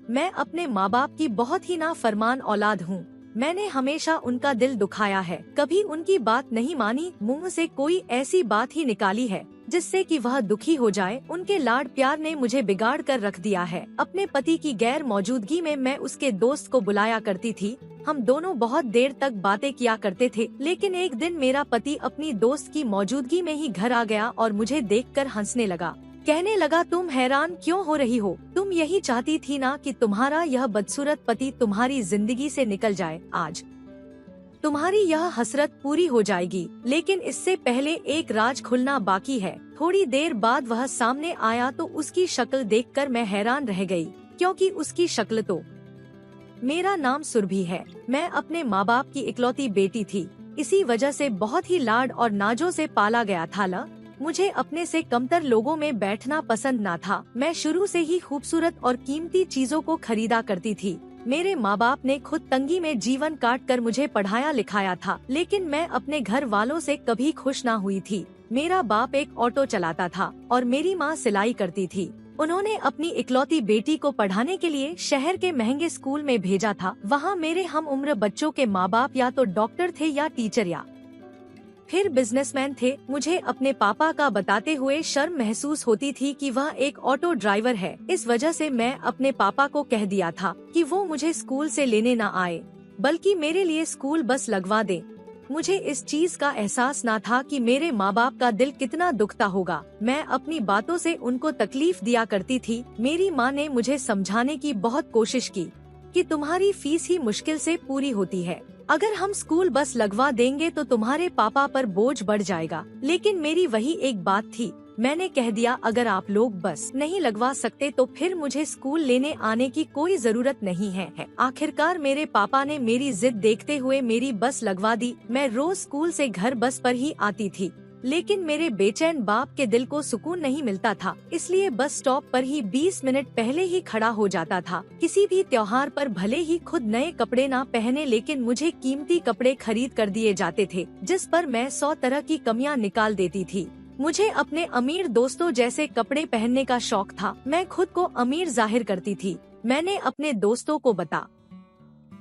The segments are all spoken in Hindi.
मैं अपने माँ बाप की बहुत ही नाफरमान औलाद हूँ। मैंने हमेशा उनका दिल दुखाया है, कभी उनकी बात नहीं मानी, मुंह से कोई ऐसी बात ही निकाली है जिससे कि वह दुखी हो जाए। उनके लाड प्यार ने मुझे बिगाड़ कर रख दिया है। अपने पति की गैर मौजूदगी में मैं उसके दोस्त को बुलाया करती थी। हम दोनों बहुत देर तक बातें किया करते थे, लेकिन एक दिन मेरा पति अपनी दोस्त की मौजूदगी में ही घर आ गया और मुझे देखकर हंसने लगा। कहने लगा, तुम हैरान क्यों हो रही हो? तुम यही चाहती थी ना कि तुम्हारा यह बदसूरत पति तुम्हारी जिंदगी से निकल जाए। आज तुम्हारी यह हसरत पूरी हो जाएगी, लेकिन इससे पहले एक राज खुलना बाकी है। थोड़ी देर बाद वह सामने आया तो उसकी शक्ल देखकर मैं हैरान रह गई, क्योंकि उसकी शक्ल तो। मेरा नाम सुरभि है। मैं अपने माँ बाप की इकलौती बेटी थी। इसी वजह से बहुत ही लाड और नाजों से पाला गया था। मुझे अपने से कमतर लोगों में बैठना पसंद ना था। मैं शुरू से ही खूबसूरत और कीमती चीजों को खरीदा करती थी। मेरे माँ बाप ने खुद तंगी में जीवन काट कर मुझे पढ़ाया लिखाया था, लेकिन मैं अपने घर वालों से कभी खुश ना हुई थी। मेरा बाप एक ऑटो चलाता था और मेरी माँ सिलाई करती थी। उन्होंने अपनी इकलौती बेटी को पढ़ाने के लिए शहर के महंगे स्कूल में भेजा था। वहाँ मेरे हम उम्र बच्चों के माँ बाप या तो डॉक्टर थे या टीचर या फिर बिजनेसमैन थे। मुझे अपने पापा का बताते हुए शर्म महसूस होती थी कि वह एक ऑटो ड्राइवर है। इस वजह से मैं अपने पापा को कह दिया था कि वो मुझे स्कूल से लेने न आए, बल्कि मेरे लिए स्कूल बस लगवा दे। मुझे इस चीज का एहसास न था कि मेरे माँ बाप का दिल कितना दुखता होगा। मैं अपनी बातों से उनको तकलीफ दिया करती थी। मेरी माँ ने मुझे समझाने की बहुत कोशिश की कि तुम्हारी फीस ही मुश्किल से पूरी होती है, अगर हम स्कूल बस लगवा देंगे तो तुम्हारे पापा पर बोझ बढ़ जाएगा। लेकिन मेरी वही एक बात थी। मैंने कह दिया, अगर आप लोग बस नहीं लगवा सकते तो फिर मुझे स्कूल लेने आने की कोई जरूरत नहीं है। आखिरकार मेरे पापा ने मेरी जिद देखते हुए मेरी बस लगवा दी। मैं रोज स्कूल से घर बस पर ही आती थी, लेकिन मेरे बेचैन बाप के दिल को सुकून नहीं मिलता था, इसलिए बस स्टॉप पर ही 20 मिनट पहले ही खड़ा हो जाता था। किसी भी त्योहार पर भले ही खुद नए कपड़े ना पहने, लेकिन मुझे कीमती कपड़े खरीद कर दिए जाते थे, जिस पर मैं 100 तरह की कमियां निकाल देती थी। मुझे अपने अमीर दोस्तों जैसे कपड़े पहनने का शौक था। मैं खुद को अमीर जाहिर करती थी। मैंने अपने दोस्तों को बता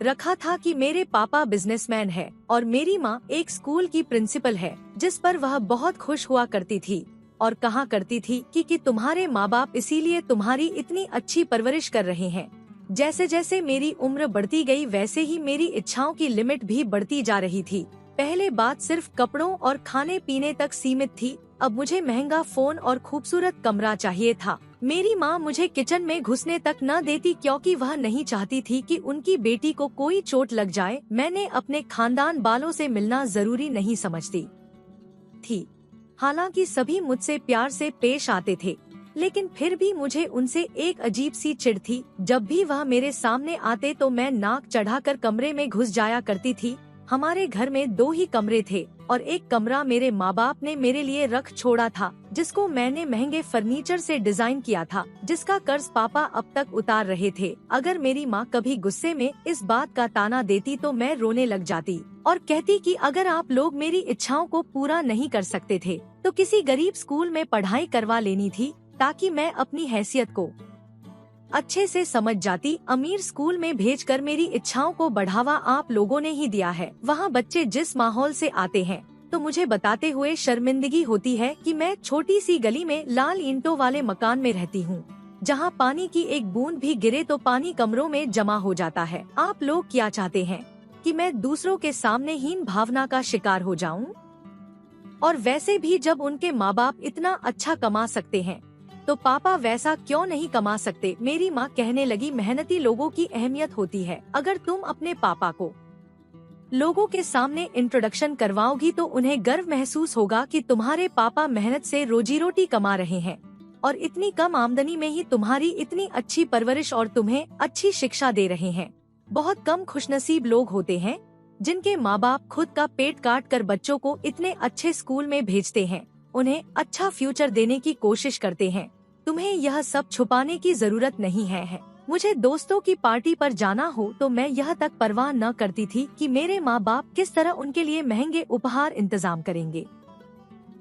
रखा था कि मेरे पापा बिजनेसमैन है और मेरी माँ एक स्कूल की प्रिंसिपल है, जिस पर वह बहुत खुश हुआ करती थी और कहा करती थी कि तुम्हारे माँ बाप इसीलिए तुम्हारी इतनी अच्छी परवरिश कर रहे हैं। जैसे जैसे मेरी उम्र बढ़ती गई वैसे ही मेरी इच्छाओं की लिमिट भी बढ़ती जा रही थी। पहले बात सिर्फ कपड़ों और खाने पीने तक सीमित थी, अब मुझे महंगा फोन और खूबसूरत कमरा चाहिए था। मेरी माँ मुझे किचन में घुसने तक न देती, क्योंकि वह नहीं चाहती थी कि उनकी बेटी को कोई चोट लग जाए। मैंने अपने खानदान वालों से मिलना जरूरी नहीं समझती थी। हालांकि सभी मुझसे प्यार से पेश आते थे, लेकिन फिर भी मुझे उनसे एक अजीब सी चिढ़ थी। जब भी वह मेरे सामने आते तो मैं नाक चढ़ाकर कमरे में घुस जाया करती थी। हमारे घर में 2 ही कमरे थे और एक कमरा मेरे माँ बाप ने मेरे लिए रख छोड़ा था, जिसको मैंने महंगे फर्नीचर से डिजाइन किया था, जिसका कर्ज पापा अब तक उतार रहे थे। अगर मेरी माँ कभी गुस्से में इस बात का ताना देती तो मैं रोने लग जाती और कहती कि अगर आप लोग मेरी इच्छाओं को पूरा नहीं कर सकते थे तो किसी गरीब स्कूल में पढ़ाई करवा लेनी थी, ताकि मैं अपनी हैसियत को अच्छे से समझ जाती। अमीर स्कूल में भेजकर मेरी इच्छाओं को बढ़ावा आप लोगों ने ही दिया है। वहाँ बच्चे जिस माहौल से आते हैं तो मुझे बताते हुए शर्मिंदगी होती है कि मैं छोटी सी गली में लाल ईंटों वाले मकान में रहती हूँ, जहाँ पानी की एक बूंद भी गिरे तो पानी कमरों में जमा हो जाता है। आप लोग क्या चाहते हैं कि मैं दूसरों के सामने हीन भावना का शिकार हो जाऊँ? और वैसे भी जब उनके माँ बाप इतना अच्छा कमा सकते हैं तो पापा वैसा क्यों नहीं कमा सकते? मेरी माँ कहने लगी, मेहनती लोगों की अहमियत होती है। अगर तुम अपने पापा को लोगों के सामने इंट्रोडक्शन करवाओगी तो उन्हें गर्व महसूस होगा कि तुम्हारे पापा मेहनत से रोजी रोटी कमा रहे हैं और इतनी कम आमदनी में ही तुम्हारी इतनी अच्छी परवरिश और तुम्हें अच्छी शिक्षा दे रहे हैं। बहुत कम खुशनसीब लोग होते हैं जिनके माँ बाप खुद का पेट काट कर बच्चों को इतने अच्छे स्कूल में भेजते हैं, उन्हें अच्छा फ्यूचर देने की कोशिश करते हैं। तुम्हें यह सब छुपाने की जरूरत नहीं है। मुझे दोस्तों की पार्टी पर जाना हो तो मैं यह तक परवाह न करती थी कि मेरे माँ बाप किस तरह उनके लिए महंगे उपहार इंतजाम करेंगे।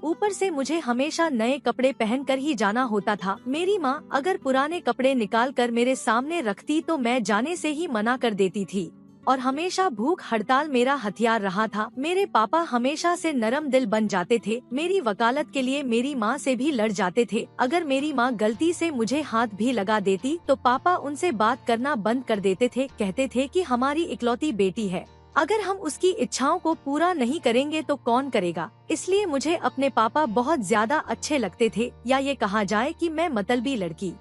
ऊपर से मुझे हमेशा नए कपड़े पहनकर ही जाना होता था। मेरी माँ अगर पुराने कपड़े निकाल कर मेरे सामने रखती तो मैं जाने से ही मना कर देती थी। और हमेशा भूख हड़ताल मेरा हथियार रहा था। मेरे पापा हमेशा से नरम दिल बन जाते थे। मेरी वकालत के लिए मेरी माँ से भी लड़ जाते थे। अगर मेरी माँ गलती से मुझे हाथ भी लगा देती तो पापा उनसे बात करना बंद कर देते थे। कहते थे कि हमारी इकलौती बेटी है, अगर हम उसकी इच्छाओं को पूरा नहीं करेंगे तो कौन करेगा। इसलिए मुझे अपने पापा बहुत ज्यादा अच्छे लगते थे, या ये कहा जाए कि मैं मतलबी लड़की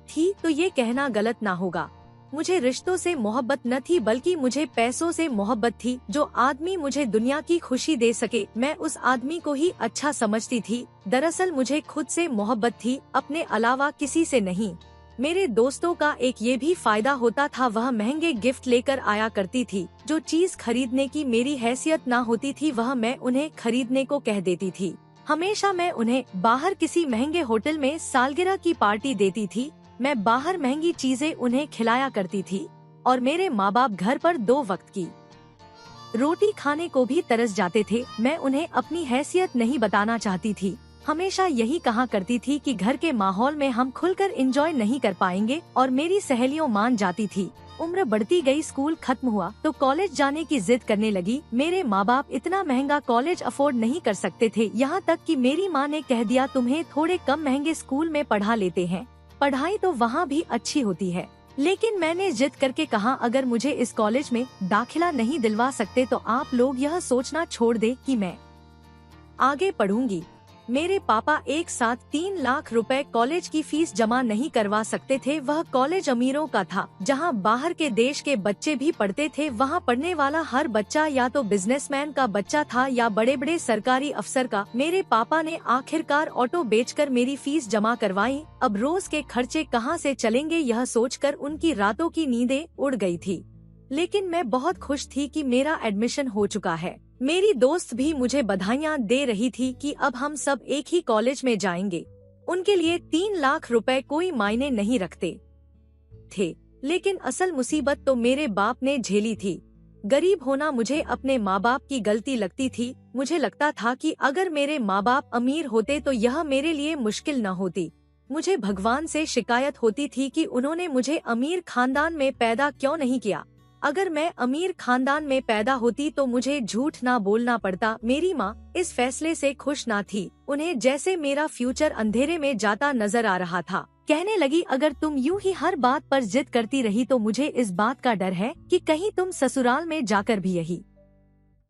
थी तो ये कहना गलत ना होगा। मुझे रिश्तों से मोहब्बत न थी बल्कि मुझे पैसों से मोहब्बत थी। जो आदमी मुझे दुनिया की खुशी दे सके मैं उस आदमी को ही अच्छा समझती थी। दरअसल मुझे खुद से मोहब्बत थी, अपने अलावा किसी से नहीं। मेरे दोस्तों का एक ये भी फायदा होता था, वह महंगे गिफ्ट लेकर आया करती थी। जो चीज खरीदने की मेरी हैसियत ना होती थी वह मैं उन्हें खरीदने को कह देती थी। हमेशा मैं उन्हें बाहर किसी महंगे होटल में सालगिरह की पार्टी देती थी। मैं बाहर महंगी चीजें उन्हें खिलाया करती थी और मेरे माँ बाप घर पर 2 वक्त की रोटी खाने को भी तरस जाते थे। मैं उन्हें अपनी हैसियत नहीं बताना चाहती थी। हमेशा यही कहा करती थी कि घर के माहौल में हम खुलकर एंजॉय नहीं कर पाएंगे और मेरी सहेलियों मान जाती थी। उम्र बढ़ती गई, स्कूल खत्म हुआ तो कॉलेज जाने की जिद करने लगी। मेरे माँ बाप इतना महंगा कॉलेज अफोर्ड नहीं कर सकते थे, यहाँ तक कि मेरी माँ ने कह दिया तुम्हें थोड़े कम महंगे स्कूल में पढ़ा लेते हैं, पढ़ाई तो वहाँ भी अच्छी होती है। लेकिन मैंने जिद करके कहा अगर मुझे इस कॉलेज में दाखिला नहीं दिलवा सकते तो आप लोग यह सोचना छोड़ दे कि मैं आगे पढ़ूंगी। मेरे पापा एक साथ 3 लाख रुपए कॉलेज की फीस जमा नहीं करवा सकते थे। वह कॉलेज अमीरों का था, जहां बाहर के देश के बच्चे भी पढ़ते थे। वहां पढ़ने वाला हर बच्चा या तो बिजनेसमैन का बच्चा था या बड़े बड़े सरकारी अफसर का। मेरे पापा ने आखिरकार ऑटो बेचकर मेरी फीस जमा करवाई। अब रोज के खर्चे कहां से चलेंगे यह सोचकर उनकी रातों की नींदें उड़ गई थी। लेकिन मैं बहुत खुश थी कि मेरा एडमिशन हो चुका है। मेरी दोस्त भी मुझे बधाइयाँ दे रही थी कि अब हम सब एक ही कॉलेज में जाएंगे। उनके लिए 3 लाख रुपए कोई मायने नहीं रखते थे। लेकिन असल मुसीबत तो मेरे बाप ने झेली थी। गरीब होना मुझे अपने माँ बाप की गलती लगती थी। मुझे लगता था कि अगर मेरे माँ बाप अमीर होते तो यह मेरे लिए मुश्किल न होती। मुझे भगवान से शिकायत होती थी कि उन्होंने मुझे अमीर खानदान में पैदा क्यों नहीं किया। अगर मैं अमीर खानदान में पैदा होती तो मुझे झूठ ना बोलना पड़ता। मेरी माँ इस फैसले से खुश ना थी। उन्हें जैसे मेरा फ्यूचर अंधेरे में जाता नजर आ रहा था। कहने लगी अगर तुम यूं ही हर बात पर जिद करती रही तो मुझे इस बात का डर है कि कहीं तुम ससुराल में जाकर भी यही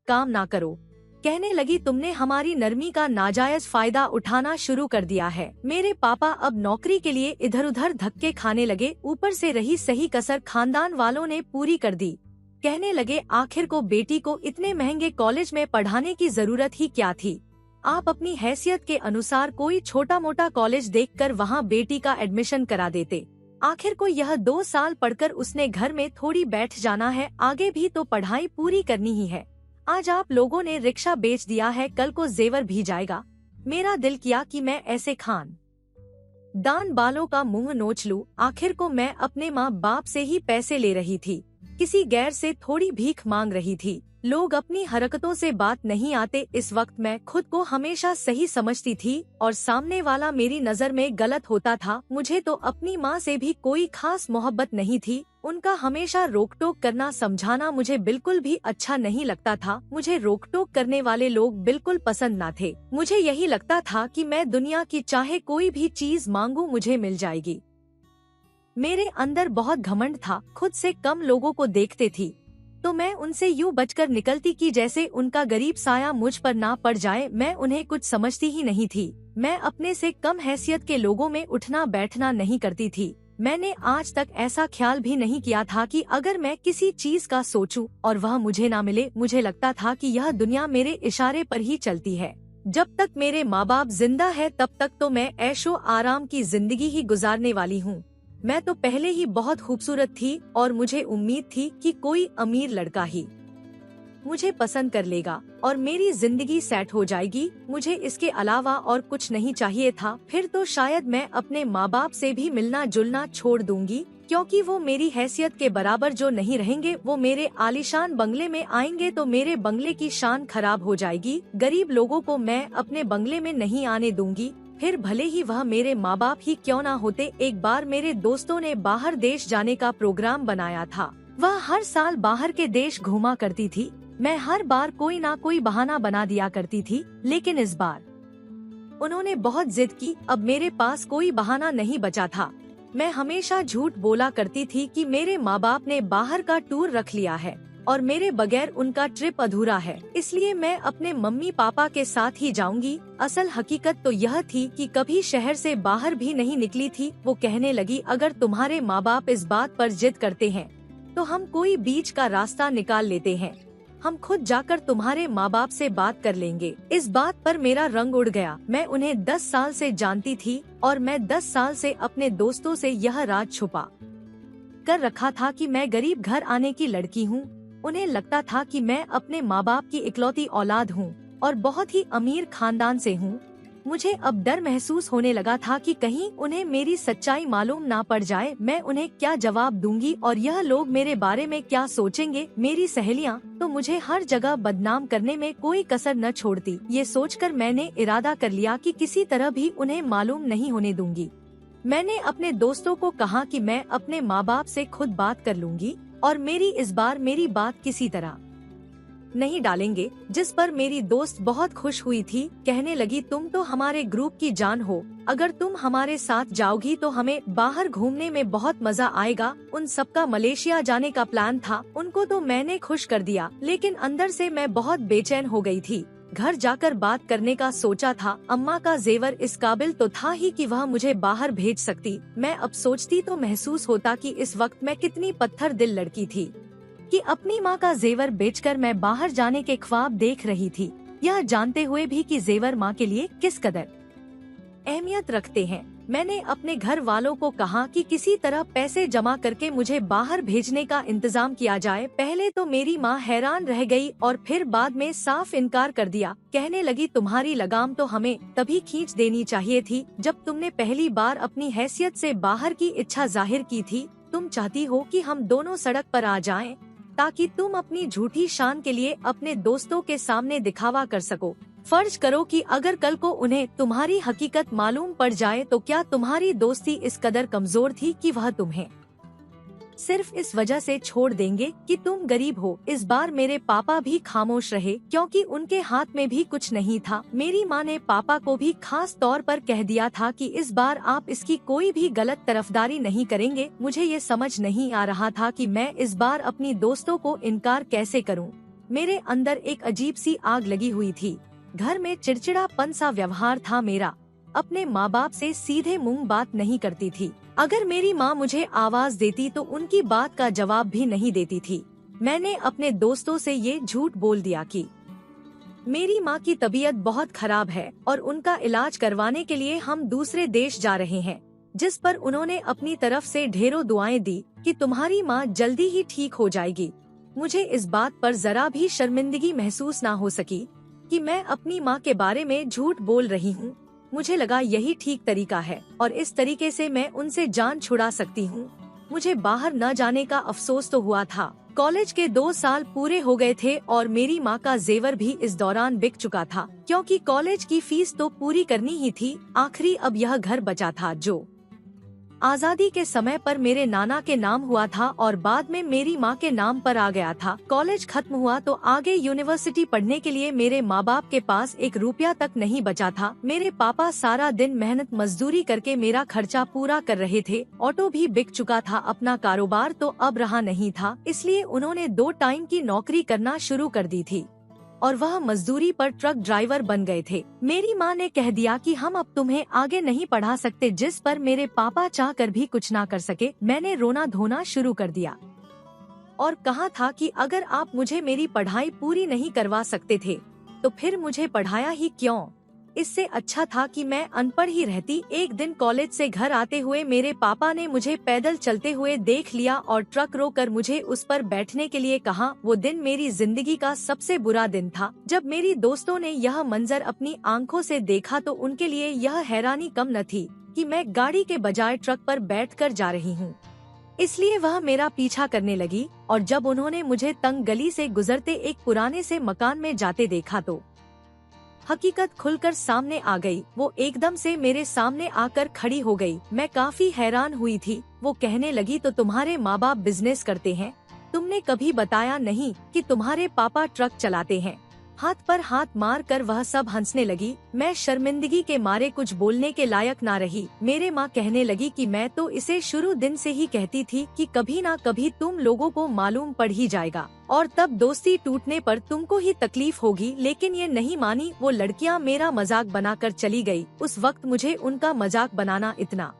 काम ना करो। कहने लगी तुमने हमारी नरमी का नाजायज फायदा उठाना शुरू कर दिया है। मेरे पापा अब नौकरी के लिए इधर उधर धक्के खाने लगे। ऊपर से रही सही कसर खानदान वालों ने पूरी कर दी। कहने लगे आखिर को बेटी को इतने महंगे कॉलेज में पढ़ाने की जरूरत ही क्या थी। आप अपनी हैसियत के अनुसार कोई छोटा मोटा कॉलेज देखकर वहाँ बेटी का एडमिशन करा देते। आखिर को यह 2 साल पढ़कर उसने घर में थोड़ी बैठ जाना है, आगे भी तो पढ़ाई पूरी करनी ही है। आज आप लोगों ने रिक्शा बेच दिया है, कल को जेवर भी जाएगा। मेरा दिल किया कि मैं ऐसे खान दान बालों का मुंह नोच लूं। आखिर को मैं अपने माँ बाप से ही पैसे ले रही थी, किसी गैर से थोड़ी भीख मांग रही थी। लोग अपनी हरकतों से बात नहीं आते। इस वक्त मैं खुद को हमेशा सही समझती थी और सामने वाला मेरी नजर में गलत होता था। मुझे तो अपनी माँ से भी कोई खास मोहब्बत नहीं थी। उनका हमेशा रोक टोक करना, समझाना मुझे बिल्कुल भी अच्छा नहीं लगता था। मुझे रोक टोक करने वाले लोग बिल्कुल पसंद ना थे। मुझे यही लगता था कि मैं दुनिया की चाहे कोई भी चीज मांगू मुझे मिल जाएगी। मेरे अंदर बहुत घमंड था। खुद से कम लोगों को देखते थी तो मैं उनसे यूं बचकर निकलती कि जैसे उनका गरीब साया मुझ पर ना पड़ जाए। मैं उन्हें कुछ समझती ही नहीं थी। मैं अपने से कम हैसियत के लोगों में उठना बैठना नहीं करती थी। मैंने आज तक ऐसा ख्याल भी नहीं किया था कि अगर मैं किसी चीज का सोचूं और वह मुझे ना मिले, मुझे लगता था कि यह दुनिया मेरे इशारे पर ही चलती है। जब तक मेरे माँ बाप जिंदा है तब तक तो मैं ऐशो आराम की जिंदगी ही गुजारने वाली हूँ। मैं तो पहले ही बहुत खूबसूरत थी और मुझे उम्मीद थी कि कोई अमीर लड़का ही मुझे पसंद कर लेगा और मेरी जिंदगी सेट हो जाएगी। मुझे इसके अलावा और कुछ नहीं चाहिए था। फिर तो शायद मैं अपने माँ बाप से भी मिलना जुलना छोड़ दूंगी, क्योंकि वो मेरी हैसियत के बराबर जो नहीं रहेंगे। वो मेरे आलीशान बंगले में आएंगे तो मेरे बंगले की शान खराब हो जाएगी। गरीब लोगों को मैं अपने बंगले में नहीं आने दूंगी, फिर भले ही वह मेरे माँ बाप ही क्यों ना होते। एक बार मेरे दोस्तों ने बाहर देश जाने का प्रोग्राम बनाया था। वह हर साल बाहर के देश घूमा करती थी। मैं हर बार कोई ना कोई बहाना बना दिया करती थी, लेकिन इस बार उन्होंने बहुत जिद की। अब मेरे पास कोई बहाना नहीं बचा था। मैं हमेशा झूठ बोला करती थी कि मेरे माँ बाप ने बाहर का टूर रख लिया है और मेरे बगैर उनका ट्रिप अधूरा है, इसलिए मैं अपने मम्मी पापा के साथ ही जाऊंगी। असल हकीकत तो यह थी कि कभी शहर से बाहर भी नहीं निकली थी। वो कहने लगी, अगर तुम्हारे माँ बाप इस बात पर जिद करते हैं तो हम कोई बीच का रास्ता निकाल लेते हैं। हम खुद जाकर तुम्हारे माँ बाप से बात कर लेंगे। इस बात पर मेरा रंग उड़ गया। मैं उन्हें 10 साल से जानती थी और मैं 10 साल से अपने दोस्तों से यह राज छुपा कर रखा था कि मैं गरीब घर आने की लड़की हूँ। उन्हें लगता था कि मैं अपने माँ बाप की इकलौती औलाद हूँ और बहुत ही अमीर खानदान से हूँ। मुझे अब डर महसूस होने लगा था कि कहीं उन्हें मेरी सच्चाई मालूम ना पड़ जाए। मैं उन्हें क्या जवाब दूंगी और यह लोग मेरे बारे में क्या सोचेंगे। मेरी सहेलियां तो मुझे हर जगह बदनाम करने में कोई कसर न छोड़ती। ये सोचकर मैंने इरादा कर लिया कि किसी तरह भी उन्हें मालूम नहीं होने दूंगी। मैंने अपने दोस्तों को कहा कि मैं अपने माँ बाप से खुद बात कर लूंगी और इस बार मेरी बात किसी तरह नहीं डालेंगे, जिस पर मेरी दोस्त बहुत खुश हुई थी। कहने लगी, तुम तो हमारे ग्रुप की जान हो। अगर तुम हमारे साथ जाओगी तो हमें बाहर घूमने में बहुत मजा आएगा। उन सबका मलेशिया जाने का प्लान था। उनको तो मैंने खुश कर दिया, लेकिन अंदर से मैं बहुत बेचैन हो गई थी। घर जाकर बात करने का सोचा था। अम्मा का जेवर इस काबिल तो था ही कि वह मुझे बाहर भेज सकती। मैं अब सोचती तो महसूस होता कि इस वक्त मैं कितनी पत्थर दिल लड़की थी कि अपनी माँ का जेवर बेचकर मैं बाहर जाने के ख्वाब देख रही थी, यह जानते हुए भी कि जेवर माँ के लिए किस कदर अहमियत रखते हैं। मैंने अपने घर वालों को कहा कि किसी तरह पैसे जमा करके मुझे बाहर भेजने का इंतजाम किया जाए। पहले तो मेरी माँ हैरान रह गई और फिर बाद में साफ इनकार कर दिया। कहने लगी, तुम्हारी लगाम तो हमें तभी खींच देनी चाहिए थी जब तुमने पहली बार अपनी हैसियत से बाहर की इच्छा जाहिर की थी। तुम चाहती हो कि हम दोनों सड़क पर आ जाएं, ताकि तुम अपनी झूठी शान के लिए अपने दोस्तों के सामने दिखावा कर सको। फर्ज करो कि अगर कल को उन्हें तुम्हारी हकीकत मालूम पड़ जाए तो क्या तुम्हारी दोस्ती इस कदर कमजोर थी कि वह तुम्हें सिर्फ इस वजह से छोड़ देंगे कि तुम गरीब हो। इस बार मेरे पापा भी खामोश रहे, क्योंकि उनके हाथ में भी कुछ नहीं था। मेरी माँ ने पापा को भी खास तौर पर कह दिया था कि इस बार आप इसकी कोई भी गलत तरफदारी नहीं करेंगे। मुझे ये समझ नहीं आ रहा था कि मैं इस बार अपनी दोस्तों को इनकार कैसे करूं। मेरे अंदर एक अजीब सी आग लगी हुई थी। घर में चिड़चिड़ापन सा व्यवहार था मेरा। अपने माँ बाप से सीधे मुंह बात नहीं करती थी। अगर मेरी माँ मुझे आवाज देती तो उनकी बात का जवाब भी नहीं देती थी। मैंने अपने दोस्तों से ये झूठ बोल दिया कि मेरी माँ की तबीयत बहुत खराब है और उनका इलाज करवाने के लिए हम दूसरे देश जा रहे हैं, जिस पर उन्होंने अपनी तरफ से ढेरों दुआएं दी कि तुम्हारी माँ जल्दी ही ठीक हो जाएगी। मुझे इस बात पर जरा भी शर्मिंदगी महसूस ना हो सकी कि मैं अपनी माँ के बारे में झूठ बोल रही हूँ। मुझे लगा यही ठीक तरीका है और इस तरीके से मैं उनसे जान छुड़ा सकती हूँ। मुझे बाहर न जाने का अफसोस तो हुआ था। कॉलेज के 2 साल पूरे हो गए थे और मेरी माँ का जेवर भी इस दौरान बिक चुका था, क्योंकि कॉलेज की फीस तो पूरी करनी ही थी। आखिरी अब यह घर बचा था जो आजादी के समय पर मेरे नाना के नाम हुआ था और बाद में मेरी माँ के नाम पर आ गया था। कॉलेज खत्म हुआ तो आगे यूनिवर्सिटी पढ़ने के लिए मेरे माँ बाप के पास 1 रुपया तक नहीं बचा था। मेरे पापा सारा दिन मेहनत मजदूरी करके मेरा खर्चा पूरा कर रहे थे। ऑटो भी बिक चुका था। अपना कारोबार तो अब रहा नहीं था, इसलिए उन्होंने 2 टाइम की नौकरी करना शुरू कर दी थी और वह मजदूरी पर ट्रक ड्राइवर बन गए थे। मेरी माँ ने कह दिया कि हम अब तुम्हें आगे नहीं पढ़ा सकते, जिस पर मेरे पापा चाहकर भी कुछ ना कर सके। मैंने रोना धोना शुरू कर दिया और कहा था कि अगर आप मुझे मेरी पढ़ाई पूरी नहीं करवा सकते थे तो फिर मुझे पढ़ाया ही क्यों। इससे अच्छा था कि मैं अनपढ़ ही रहती। एक दिन कॉलेज से घर आते हुए मेरे पापा ने मुझे पैदल चलते हुए देख लिया और ट्रक रोककर मुझे उस पर बैठने के लिए कहा। वो दिन मेरी जिंदगी का सबसे बुरा दिन था। जब मेरी दोस्तों ने यह मंजर अपनी आंखों से देखा तो उनके लिए यह हैरानी कम न थी कि मैं गाड़ी के बजाय ट्रक पर बैठकर जा रही हूँ। इसलिए वह मेरा पीछा करने लगी और जब उन्होंने मुझे तंग गली से गुजरते एक पुराने से मकान में जाते देखा तो हकीकत खुलकर सामने आ गई। वो एकदम से मेरे सामने आकर खड़ी हो गई। मैं काफी हैरान हुई थी। वो कहने लगी, तो तुम्हारे माँ बाप बिजनेस करते हैं? तुमने कभी बताया नहीं कि तुम्हारे पापा ट्रक चलाते हैं। हाथ पर हाथ मार कर वह सब हंसने लगी। मैं शर्मिंदगी के मारे कुछ बोलने के लायक ना रही। मेरे माँ कहने लगी कि मैं तो इसे शुरू दिन से ही कहती थी कि कभी ना कभी तुम लोगों को मालूम पड़ ही जाएगा और तब दोस्ती टूटने पर तुमको ही तकलीफ होगी। लेकिन ये नहीं मानी। वो लड़कियाँ मेरा मजाक बनाकर चली गई। उस वक्त मुझे उनका मजाक बनाना इतना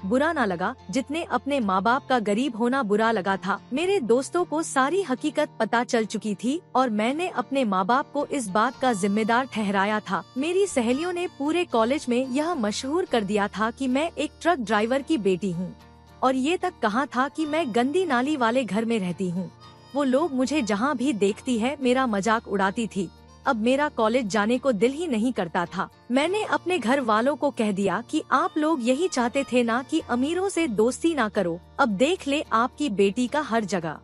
बुरा ना लगा जितने अपने माँ बाप का गरीब होना बुरा लगा था। मेरे दोस्तों को सारी हकीकत पता चल चुकी थी और मैंने अपने माँ बाप को इस बात का जिम्मेदार ठहराया था। मेरी सहेलियों ने पूरे कॉलेज में यह मशहूर कर दिया था कि मैं एक ट्रक ड्राइवर की बेटी हूँ और ये तक कहा था कि मैं गंदी नाली वाले घर में रहती हूँ। वो लोग मुझे जहाँ भी देखती है मेरा मजाक उड़ाती थी। अब मेरा कॉलेज जाने को दिल ही नहीं करता था। मैंने अपने घर वालों को कह दिया कि आप लोग यही चाहते थे ना कि अमीरों से दोस्ती ना करो। अब देख ले आपकी बेटी का हर जगह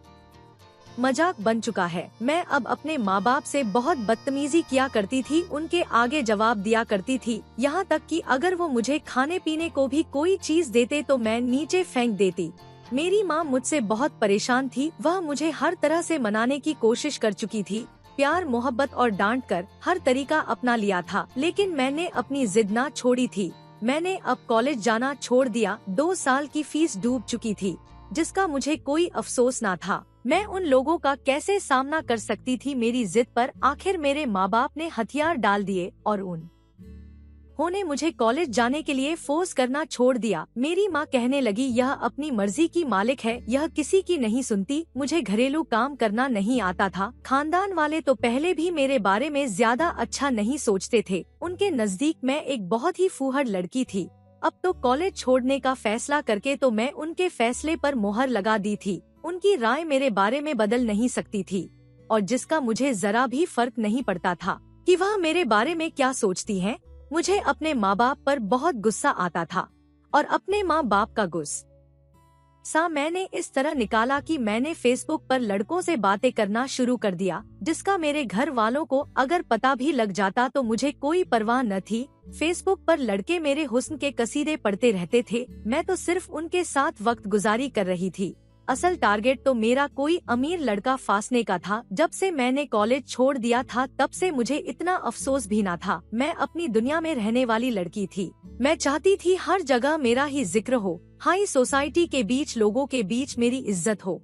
मजाक बन चुका है। मैं अब अपने माँ बाप से बहुत बदतमीजी किया करती थी। उनके आगे जवाब दिया करती थी। यहाँ तक कि अगर वो मुझे खाने पीने को भी कोई चीज देते तो मैं नीचे फेंक देती। मेरी माँ मुझसे बहुत परेशान थी। वह मुझे हर तरह से मनाने की कोशिश कर चुकी थी। प्यार मोहब्बत और डांट कर हर तरीका अपना लिया था, लेकिन मैंने अपनी जिद ना छोड़ी थी। मैंने अब कॉलेज जाना छोड़ दिया। 2 साल की फीस डूब चुकी थी जिसका मुझे कोई अफसोस ना था। मैं उन लोगों का कैसे सामना कर सकती थी। मेरी जिद पर आखिर मेरे माँ बाप ने हथियार डाल दिए और उन्होंने मुझे कॉलेज जाने के लिए फोर्स करना छोड़ दिया। मेरी माँ कहने लगी, यह अपनी मर्जी की मालिक है, यह किसी की नहीं सुनती। मुझे घरेलू काम करना नहीं आता था। खानदान वाले तो पहले भी मेरे बारे में ज्यादा अच्छा नहीं सोचते थे। उनके नजदीक मैं एक बहुत ही फूहड़ लड़की थी। अब तो कॉलेज छोड़ने का फैसला करके तो मैं उनके फैसले पर मोहर लगा दी थी। उनकी राय मेरे बारे में बदल नहीं सकती थी और जिसका मुझे जरा भी फर्क नहीं पड़ता था कि वह मेरे बारे में क्या सोचती है। मुझे अपने माँ बाप पर बहुत गुस्सा आता था और अपने माँ बाप का गुस्सा मैंने इस तरह निकाला कि मैंने फेसबुक पर लड़कों से बातें करना शुरू कर दिया, जिसका मेरे घर वालों को अगर पता भी लग जाता तो मुझे कोई परवाह न थी। फेसबुक पर लड़के मेरे हुस्न के कसीदे पढ़ते रहते थे। मैं तो सिर्फ उनके साथ वक्त गुजारी कर रही थी। असल टारगेट तो मेरा कोई अमीर लड़का फांसने का था। जब से मैंने कॉलेज छोड़ दिया था तब से मुझे इतना अफसोस भी ना था। मैं अपनी दुनिया में रहने वाली लड़की थी। मैं चाहती थी हर जगह मेरा ही जिक्र हो, हाई सोसाइटी के बीच लोगों के बीच मेरी इज्जत हो।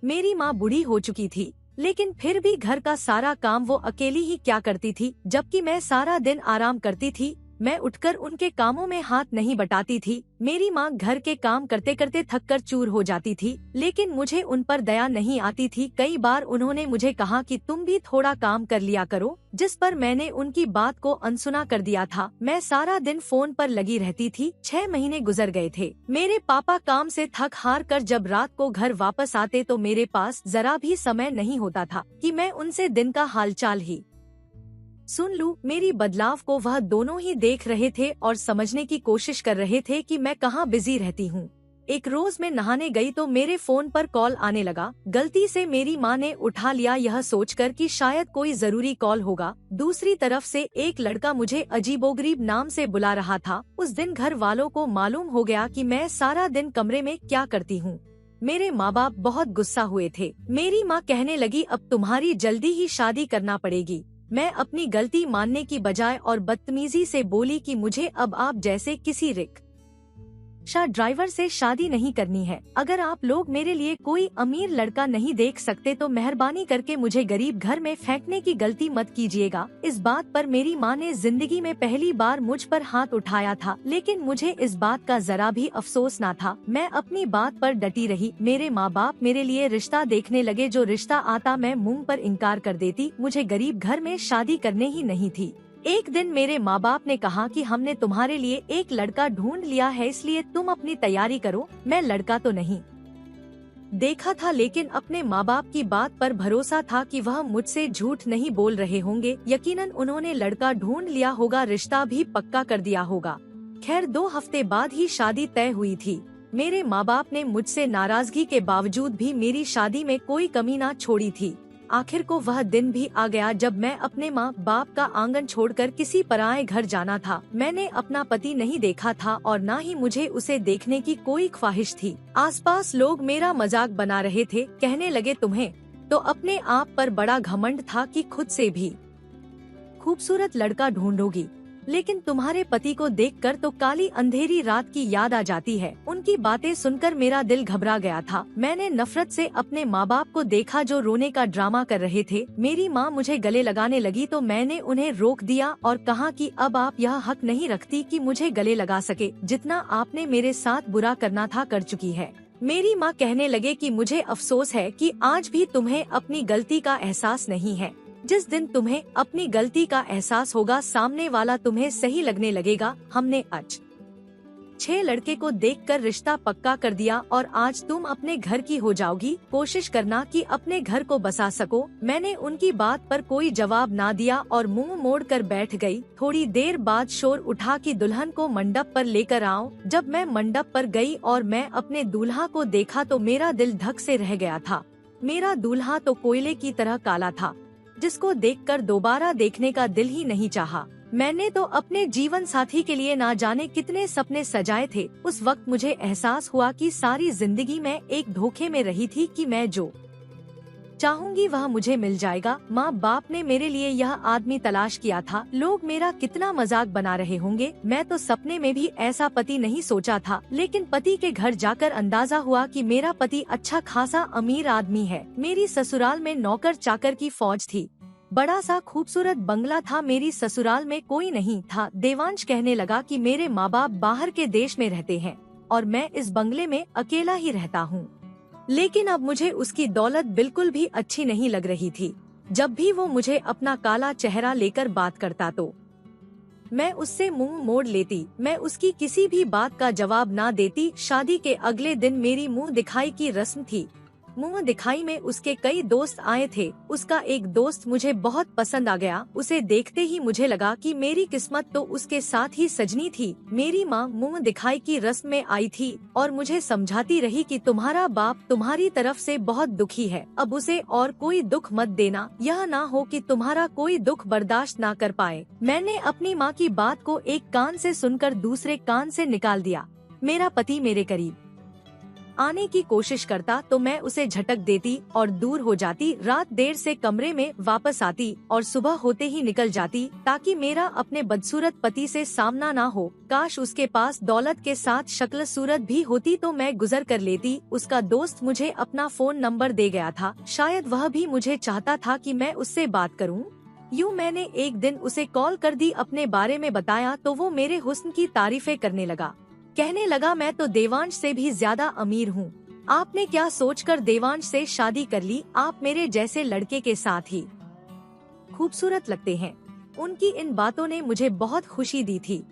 मेरी माँ बूढ़ी हो चुकी थी, लेकिन फिर भी घर का सारा काम वो अकेली ही क्या करती थी, जबकि मैं सारा दिन आराम करती थी। मैं उठकर उनके कामों में हाथ नहीं बटाती थी। मेरी माँ घर के काम करते करते थककर चूर हो जाती थी, लेकिन मुझे उन पर दया नहीं आती थी। कई बार उन्होंने मुझे कहा कि तुम भी थोड़ा काम कर लिया करो, जिस पर मैंने उनकी बात को अनसुना कर दिया था। मैं सारा दिन फोन पर लगी रहती थी। 6 महीने गुजर गए थे। मेरे पापा काम से थक हार कर जब रात को घर वापस आते तो मेरे पास जरा भी समय नहीं होता था कि मैं उनसे दिन का हालचाल ही सुन लूं। मेरी बदलाव को वह दोनों ही देख रहे थे और समझने की कोशिश कर रहे थे कि मैं कहाँ बिजी रहती हूँ। एक रोज मैं नहाने गई तो मेरे फोन पर कॉल आने लगा। गलती से मेरी माँ ने उठा लिया, यह सोचकर कि शायद कोई जरूरी कॉल होगा। दूसरी तरफ से एक लड़का मुझे अजीबोगरीब नाम से बुला रहा था। उस दिन घर वालों को मालूम हो गया कि मैं सारा दिन कमरे में क्या करती हूँ। मेरे माँ बाप बहुत गुस्सा हुए थे। मेरी माँ कहने लगी, अब तुम्हारी जल्दी ही शादी करना पड़ेगी। मैं अपनी गलती मानने की बजाय और बदतमीजी से बोली कि मुझे अब आप जैसे किसी रिक्शा ड्राइवर से शादी नहीं करनी है। अगर आप लोग मेरे लिए कोई अमीर लड़का नहीं देख सकते तो मेहरबानी करके मुझे गरीब घर में फेंकने की गलती मत कीजिएगा। इस बात पर मेरी माँ ने जिंदगी में पहली बार मुझ पर हाथ उठाया था, लेकिन मुझे इस बात का जरा भी अफसोस ना था। मैं अपनी बात पर डटी रही। मेरे माँ बाप मेरे लिए रिश्ता देखने लगे। जो रिश्ता आता मैं मुंह पर इनकार कर देती। मुझे गरीब घर में शादी करने ही नहीं थी। एक दिन मेरे माँ बाप ने कहा कि हमने तुम्हारे लिए एक लड़का ढूंढ लिया है, इसलिए तुम अपनी तैयारी करो। मैं लड़का तो नहीं देखा था, लेकिन अपने माँ बाप की बात पर भरोसा था कि वह मुझसे झूठ नहीं बोल रहे होंगे। यकीनन उन्होंने लड़का ढूंढ लिया होगा, रिश्ता भी पक्का कर दिया होगा। खैर 2 हफ्ते बाद ही शादी तय हुई थी। मेरे माँ बाप ने मुझसे नाराजगी के बावजूद भी मेरी शादी में कोई कमी ना छोड़ी थी। आखिर को वह दिन भी आ गया जब मैं अपने माँ बाप का आंगन छोड़कर किसी पराये घर जाना था। मैंने अपना पति नहीं देखा था और न ही मुझे उसे देखने की कोई ख्वाहिश थी। आसपास लोग मेरा मजाक बना रहे थे, कहने लगे तुम्हें तो अपने आप पर बड़ा घमंड था कि खुद से भी खूबसूरत लड़का ढूंढोगी, लेकिन तुम्हारे पति को देखकर तो काली अंधेरी रात की याद आ जाती है। उनकी बातें सुनकर मेरा दिल घबरा गया था। मैंने नफरत से अपने माँ बाप को देखा जो रोने का ड्रामा कर रहे थे। मेरी माँ मुझे गले लगाने लगी तो मैंने उन्हें रोक दिया और कहा कि अब आप यह हक नहीं रखती कि मुझे गले लगा सके। जितना आपने मेरे साथ बुरा करना था कर चुकी है। मेरी माँ कहने लगे कि मुझे अफसोस है कि आज भी तुम्हें अपनी गलती का एहसास नहीं है। जिस दिन तुम्हें अपनी गलती का एहसास होगा, सामने वाला तुम्हें सही लगने लगेगा। हमने आज 6 लड़के को देखकर रिश्ता पक्का कर दिया और आज तुम अपने घर की हो जाओगी। कोशिश करना कि अपने घर को बसा सको। मैंने उनकी बात पर कोई जवाब ना दिया और मुंह मोड़ कर बैठ गई। थोड़ी देर बाद शोर उठा कि दुल्हन को मंडप पर लेकर आओ। जब मैं मंडप पर गई और मैं अपने दूल्हा को देखा तो मेरा दिल धक से रह गया था। मेरा दूल्हा तो कोयले की तरह काला था, जिसको देखकर दोबारा देखने का दिल ही नहीं चाहा। मैंने तो अपने जीवन साथी के लिए ना जाने कितने सपने सजाए थे। उस वक्त मुझे एहसास हुआ कि सारी जिंदगी मैं एक धोखे में रही थी कि मैं जो चाहूंगी वह मुझे मिल जाएगा। माँ बाप ने मेरे लिए यह आदमी तलाश किया था। लोग मेरा कितना मजाक बना रहे होंगे। मैं तो सपने में भी ऐसा पति नहीं सोचा था, लेकिन पति के घर जाकर अंदाजा हुआ कि मेरा पति अच्छा खासा अमीर आदमी है। मेरी ससुराल में नौकर चाकर की फौज थी। बड़ा सा खूबसूरत बंगला था। मेरी ससुराल में कोई नहीं था। देवांश कहने लगा कि मेरे माँ बाप बाहर के देश में रहते हैं और मैं इस बंगले में अकेला ही रहता हूँ। लेकिन अब मुझे उसकी दौलत बिल्कुल भी अच्छी नहीं लग रही थी। जब भी वो मुझे अपना काला चेहरा लेकर बात करता तो मैं उससे मुंह मोड़ लेती। मैं उसकी किसी भी बात का जवाब ना देती। शादी के अगले दिन मेरी मुंह दिखाई की रस्म थी। मुंह दिखाई में उसके कई दोस्त आए थे। उसका एक दोस्त मुझे बहुत पसंद आ गया। उसे देखते ही मुझे लगा कि मेरी किस्मत तो उसके साथ ही सजनी थी। मेरी माँ मुंह दिखाई की रस्म में आई थी और मुझे समझाती रही कि तुम्हारा बाप तुम्हारी तरफ से बहुत दुखी है, अब उसे और कोई दुख मत देना। यह ना हो कि तुम्हारा कोई दुख बर्दाश्त ना कर पाए। मैंने अपनी माँ की बात को एक कान से सुनकर दूसरे कान से निकाल दिया। मेरा पति मेरे करीब आने की कोशिश करता तो मैं उसे झटक देती और दूर हो जाती। रात देर से कमरे में वापस आती और सुबह होते ही निकल जाती ताकि मेरा अपने बदसूरत पति से सामना ना हो। काश उसके पास दौलत के साथ शक्ल सूरत भी होती तो मैं गुजर कर लेती। उसका दोस्त मुझे अपना फोन नंबर दे गया था। शायद वह भी मुझे चाहता था कि मैं उससे बात करूं। यूँ मैंने एक दिन उसे कॉल कर दी, अपने बारे में बताया तो वो मेरे हुस्न की तारीफें करने लगा। कहने लगा मैं तो देवांश से भी ज्यादा अमीर हूँ। आपने क्या सोचकर देवांश से शादी कर ली? आप मेरे जैसे लड़के के साथ ही खूबसूरत लगते हैं। उनकी इन बातों ने मुझे बहुत खुशी दी थी।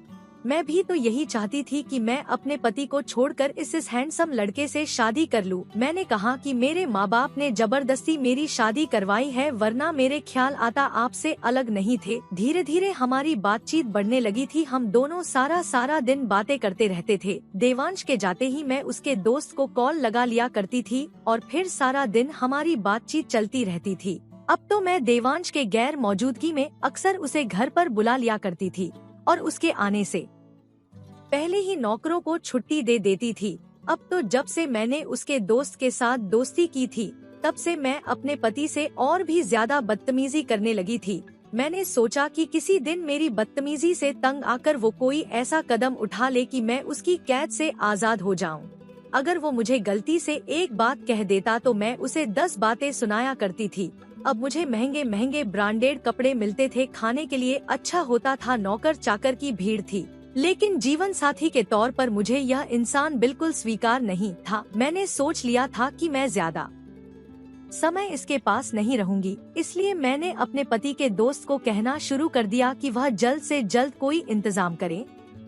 मैं भी तो यही चाहती थी कि मैं अपने पति को छोड़कर इस हैंडसम लड़के से शादी कर लूं। मैंने कहा कि मेरे माँ बाप ने जबरदस्ती मेरी शादी करवाई है, वरना मेरे ख्याल आता आपसे अलग नहीं थे। धीरे धीरे हमारी बातचीत बढ़ने लगी थी। हम दोनों सारा दिन बातें करते रहते थे। देवांश के जाते ही मैं उसके दोस्त को कॉल लगा लिया करती थी और फिर सारा दिन हमारी बातचीत चलती रहती थी। अब तो मैं देवांश के गैर मौजूदगी में अक्सर उसे घर पर बुला लिया करती थी और उसके आने से पहले ही नौकरों को छुट्टी दे देती थी। अब तो जब से मैंने उसके दोस्त के साथ दोस्ती की थी, तब से मैं अपने पति से और भी ज्यादा बदतमीजी करने लगी थी। मैंने सोचा कि किसी दिन मेरी बदतमीजी से तंग आकर वो कोई ऐसा कदम उठा ले कि मैं उसकी कैद से आजाद हो जाऊं। अगर वो मुझे गलती से एक बात कह देता तो मैं उसे 10 बातें सुनाया करती थी। अब मुझे महंगे महंगे ब्रांडेड कपड़े मिलते थे, खाने के लिए अच्छा होता था, नौकर चाकर की भीड़ थी, लेकिन जीवन साथी के तौर पर मुझे यह इंसान बिल्कुल स्वीकार नहीं था। मैंने सोच लिया था कि मैं ज्यादा समय इसके पास नहीं रहूंगी। इसलिए मैंने अपने पति के दोस्त को कहना शुरू कर दिया कि वह जल्द से जल्द कोई इंतजाम करे,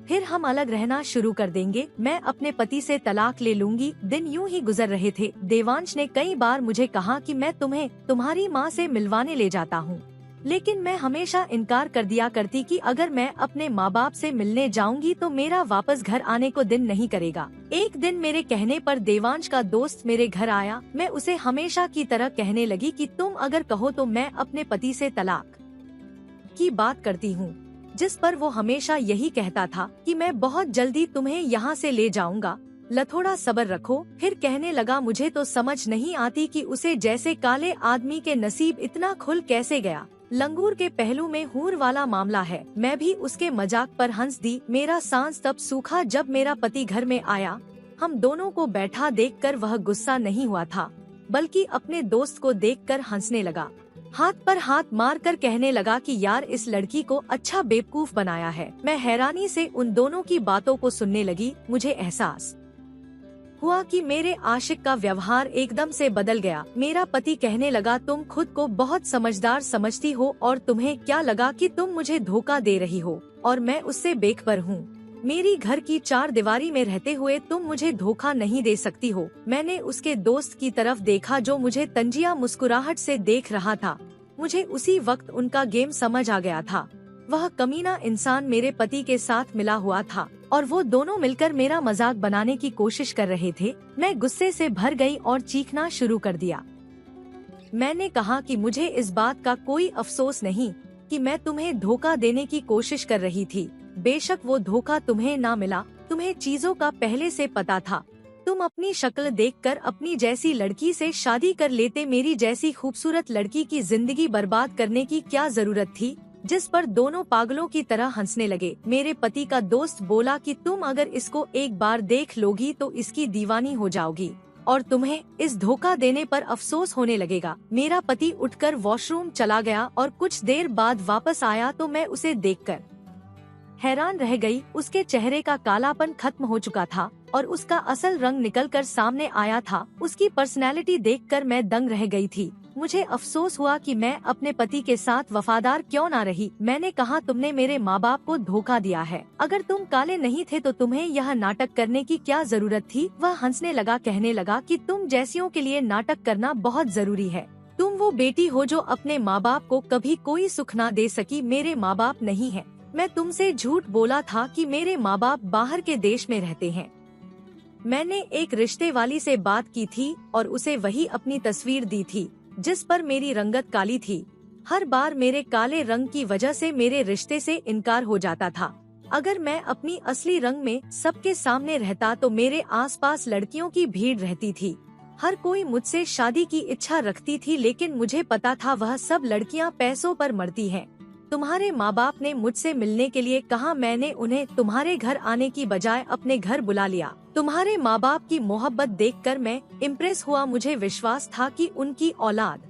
फिर हम अलग रहना शुरू कर देंगे। मैं अपने पति से तलाक ले लूंगी। दिन यूं ही गुजर रहे थे। देवांश ने कई बार मुझे कहा कि मैं तुम्हें तुम्हारी माँ से मिलवाने ले जाता हूँ, लेकिन मैं हमेशा इनकार कर दिया करती कि अगर मैं अपने माँ बाप से मिलने जाऊंगी तो मेरा वापस घर आने को दिन नहीं करेगा। एक दिन मेरे कहने पर देवांश का दोस्त मेरे घर आया। मैं उसे हमेशा की तरह कहने लगी कि तुम अगर कहो तो मैं अपने पति से तलाक की बात करती हूँ, जिस पर वो हमेशा यही कहता था कि मैं बहुत जल्दी तुम्हें यहाँ से ले जाऊंगा, थोड़ा सब्र रखो। फिर कहने लगा, मुझे तो समझ नहीं आती कि उसे जैसे काले आदमी के नसीब इतना खुल कैसे गया। लंगूर के पहलू में हूर वाला मामला है। मैं भी उसके मजाक पर हंस दी। मेरा सांस तब सूखा जब मेरा पति घर में आया। हम दोनों को बैठा देखकर वह गुस्सा नहीं हुआ था, बल्कि अपने दोस्त को देखकर हंसने लगा। हाथ पर हाथ मारकर कहने लगा कि यार इस लड़की को अच्छा बेवकूफ बनाया है। मैं हैरानी से उन दोनों की बातों को सुनने लगी। मुझे एहसास हुआ कि मेरे आशिक का व्यवहार एकदम से बदल गया। मेरा पति कहने लगा, तुम खुद को बहुत समझदार समझती हो और तुम्हें क्या लगा कि तुम मुझे धोखा दे रही हो और मैं उससे बेखबर हूँ। मेरी घर की चार दीवारी में रहते हुए तुम मुझे धोखा नहीं दे सकती हो। मैंने उसके दोस्त की तरफ देखा जो मुझे तंजिया मुस्कुराहट से देख रहा था। मुझे उसी वक्त उनका गेम समझ आ गया था। वह कमीना इंसान मेरे पति के साथ मिला हुआ था और वो दोनों मिलकर मेरा मजाक बनाने की कोशिश कर रहे थे। मैं गुस्से से भर गई और चीखना शुरू कर दिया। मैंने कहा कि मुझे इस बात का कोई अफसोस नहीं कि मैं तुम्हें धोखा देने की कोशिश कर रही थी। बेशक वो धोखा तुम्हें ना मिला, तुम्हें चीजों का पहले से पता था। तुम अपनी शक्ल देखकर अपनी जैसी लड़की से शादी कर लेते। मेरी जैसी खूबसूरत लड़की की जिंदगी बर्बाद करने की क्या जरूरत थी? जिस पर दोनों पागलों की तरह हंसने लगे। मेरे पति का दोस्त बोला कि तुम अगर इसको एक बार देख लोगी तो इसकी दीवानी हो जाओगी और तुम्हें इस धोखा देने पर अफसोस होने लगेगा। मेरा पति उठकर वॉशरूम चला गया और कुछ देर बाद वापस आया तो मैं उसे देखकर हैरान रह गई। उसके चेहरे का कालापन खत्म हो चुका था और उसका असल रंग निकलकर सामने आया था। उसकी पर्सनैलिटी देखकर मैं दंग रह गई थी। मुझे अफसोस हुआ कि मैं अपने पति के साथ वफादार क्यों ना रही। मैंने कहा, तुमने मेरे माँ बाप को धोखा दिया है। अगर तुम काले नहीं थे तो तुम्हें यह नाटक करने की क्या जरूरत थी? वह हंसने लगा, कहने लगा कि तुम जैसियों के लिए नाटक करना बहुत जरूरी है। तुम वो बेटी हो जो अपने माँ बाप को कभी कोई सुख ना दे सकी। मेरे माँ बाप नहीं है। मैं तुमसे झूठ बोला था कि मेरे माँ बाप बाहर के देश में रहते हैं। मैंने एक रिश्ते वाली से बात की थी और उसे वही अपनी तस्वीर दी थी जिस पर मेरी रंगत काली थी। हर बार मेरे काले रंग की वजह से मेरे रिश्ते से इनकार हो जाता था। अगर मैं अपनी असली रंग में सबके सामने रहता तो मेरे आसपास लड़कियों की भीड़ रहती थी। हर कोई मुझसे शादी की इच्छा रखती थी, लेकिन मुझे पता था वह सब लड़कियां पैसों पर मरती हैं। तुम्हारे माँ बाप ने मुझसे मिलने के लिए कहा। मैंने उन्हें तुम्हारे घर आने की बजाय अपने घर बुला लिया। तुम्हारे माँ बाप की मोहब्बत देखकर मैं इम्प्रेस हुआ। मुझे विश्वास था कि उनकी औलाद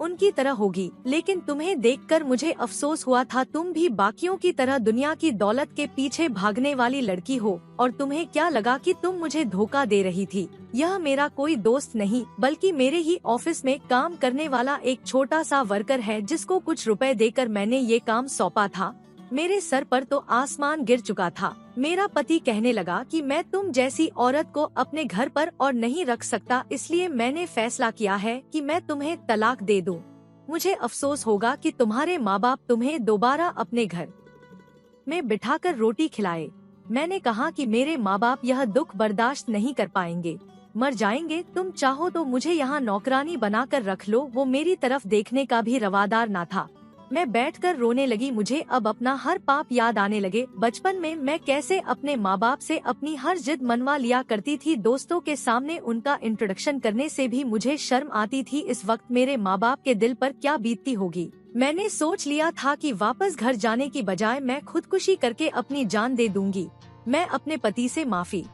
उनकी तरह होगी, लेकिन तुम्हें देखकर मुझे अफसोस हुआ था। तुम भी बाकियों की तरह दुनिया की दौलत के पीछे भागने वाली लड़की हो और तुम्हें क्या लगा कि तुम मुझे धोखा दे रही थी। यह मेरा कोई दोस्त नहीं बल्कि मेरे ही ऑफिस में काम करने वाला एक छोटा सा वर्कर है जिसको कुछ रुपए देकर मैंने ये काम सौंपा था। मेरे सर पर तो आसमान गिर चुका था। मेरा पति कहने लगा कि मैं तुम जैसी औरत को अपने घर पर और नहीं रख सकता, इसलिए मैंने फैसला किया है कि मैं तुम्हें तलाक दे दूं। मुझे अफसोस होगा कि तुम्हारे माँ बाप तुम्हें दोबारा अपने घर में बिठाकर रोटी खिलाए। मैंने कहा कि मेरे माँ बाप यह दुख बर्दाश्त नहीं कर पाएंगे, मर जाएंगे। तुम चाहो तो मुझे यहाँ नौकरानी बनाकर रख लो। वो मेरी तरफ देखने का भी रवादार ना था। मैं बैठकर रोने लगी। मुझे अब अपना हर पाप याद आने लगे। बचपन में मैं कैसे अपने माँ बाप से अपनी हर जिद मनवा लिया करती थी। दोस्तों के सामने उनका इंट्रोडक्शन करने से भी मुझे शर्म आती थी। इस वक्त मेरे माँ बाप के दिल पर क्या बीतती होगी। मैंने सोच लिया था कि वापस घर जाने की बजाय मैं खुदकुशी करके अपनी जान दे दूंगी। मैं अपने पति से माफी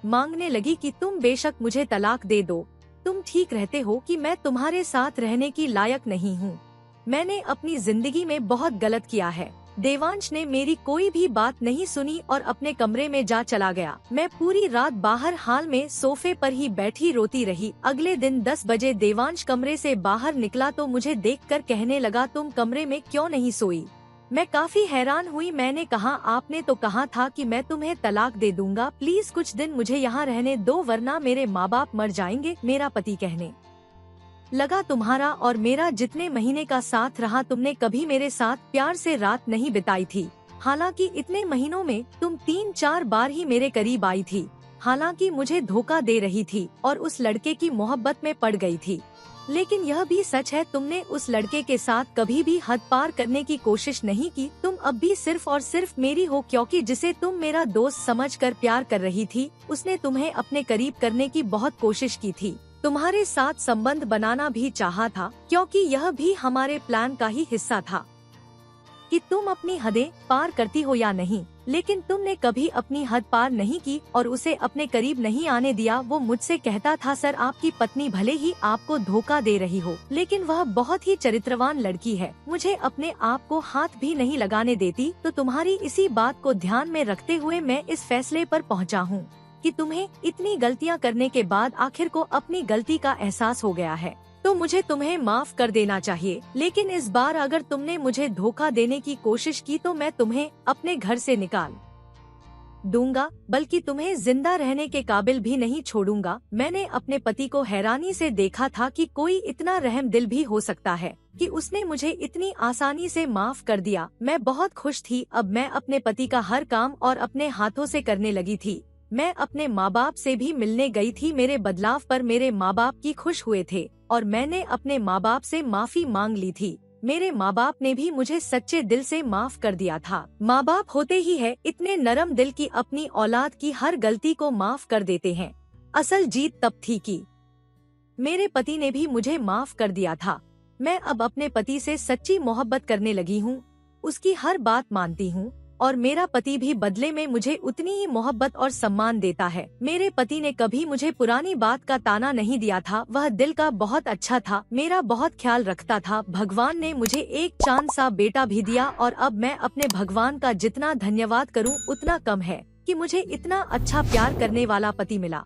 मांगने लगी कि तुम बेशक मुझे तलाक दे दो। तुम ठीक रहते हो कि मैं तुम्हारे साथ रहने की लायक नहीं हूँ। मैंने अपनी जिंदगी में बहुत गलत किया है। देवांश ने मेरी कोई भी बात नहीं सुनी और अपने कमरे में जा चला गया। मैं पूरी रात बाहर हाल में सोफे पर ही बैठी रोती रही। अगले दिन 10 बजे देवांश कमरे से बाहर निकला तो मुझे देखकर कहने लगा, तुम कमरे में क्यों नहीं सोई? मैं काफी हैरान हुई। मैंने कहा, आपने तो कहा था कि मैं तुम्हें तलाक दे दूंगा, प्लीज कुछ दिन मुझे यहाँ रहने दो वरना मेरे माँ बाप मर जाएंगे। मेरा पति कहने लगा, तुम्हारा और मेरा जितने महीने का साथ रहा तुमने कभी मेरे साथ प्यार से रात नहीं बिताई थी। हालांकि इतने महीनों में तुम 3-4 बार ही मेरे करीब आई थी। हालांकि मुझे धोखा दे रही थी और उस लड़के की मोहब्बत में पड़ गई थी। लेकिन यह भी सच है, तुमने उस लड़के के साथ कभी भी हद पार करने की कोशिश नहीं की। तुम अब भी सिर्फ और सिर्फ मेरी हो, क्योंकि जिसे तुम मेरा दोस्त समझकर प्यार कर रही थी उसने तुम्हें अपने करीब करने की बहुत कोशिश की थी। तुम्हारे साथ संबंध बनाना भी चाहा था, क्योंकि यह भी हमारे प्लान का ही हिस्सा था कि तुम अपनी हदें पार करती हो या नहीं। लेकिन तुमने कभी अपनी हद पार नहीं की और उसे अपने करीब नहीं आने दिया। वो मुझसे कहता था, सर आपकी पत्नी भले ही आपको धोखा दे रही हो लेकिन वह बहुत ही चरित्रवान लड़की है, मुझे अपने आप को हाथ भी नहीं लगाने देती। तो तुम्हारी इसी बात को ध्यान में रखते हुए मैं इस फैसले पर पहुंचा हूं कि तुम्हें इतनी गलतियां करने के बाद आखिर को अपनी गलती का एहसास हो गया है, तो मुझे तुम्हें माफ कर देना चाहिए। लेकिन इस बार अगर तुमने मुझे धोखा देने की कोशिश की तो मैं तुम्हें अपने घर से निकाल दूंगा, बल्कि तुम्हें जिंदा रहने के काबिल भी नहीं छोड़ूंगा। मैंने अपने पति को हैरानी से देखा था कि कोई इतना रहम दिल भी हो सकता है कि उसने मुझे इतनी आसानी से माफ कर दिया। मैं बहुत खुश थी। अब मैं अपने पति का हर काम और अपने हाथों से करने लगी थी। मैं अपने माँ बाप से भी मिलने गई थी। मेरे बदलाव पर मेरे माँ बाप की खुश हुए थे और मैंने अपने माँ बाप से माफी मांग ली थी। मेरे माँ बाप ने भी मुझे सच्चे दिल से माफ कर दिया था। माँ बाप होते ही है इतने नरम दिल की अपनी औलाद की हर गलती को माफ कर देते हैं। असल जीत तब थी कि मेरे पति ने भी मुझे माफ कर दिया था। मैं अब अपने पति से सच्ची मोहब्बत करने लगी हूँ, उसकी हर बात मानती हूँ और मेरा पति भी बदले में मुझे उतनी ही मोहब्बत और सम्मान देता है। मेरे पति ने कभी मुझे पुरानी बात का ताना नहीं दिया था। वह दिल का बहुत अच्छा था, मेरा बहुत ख्याल रखता था। भगवान ने मुझे एक चांद सा बेटा भी दिया और अब मैं अपने भगवान का जितना धन्यवाद करूं उतना कम है कि मुझे इतना अच्छा प्यार करने वाला पति मिला।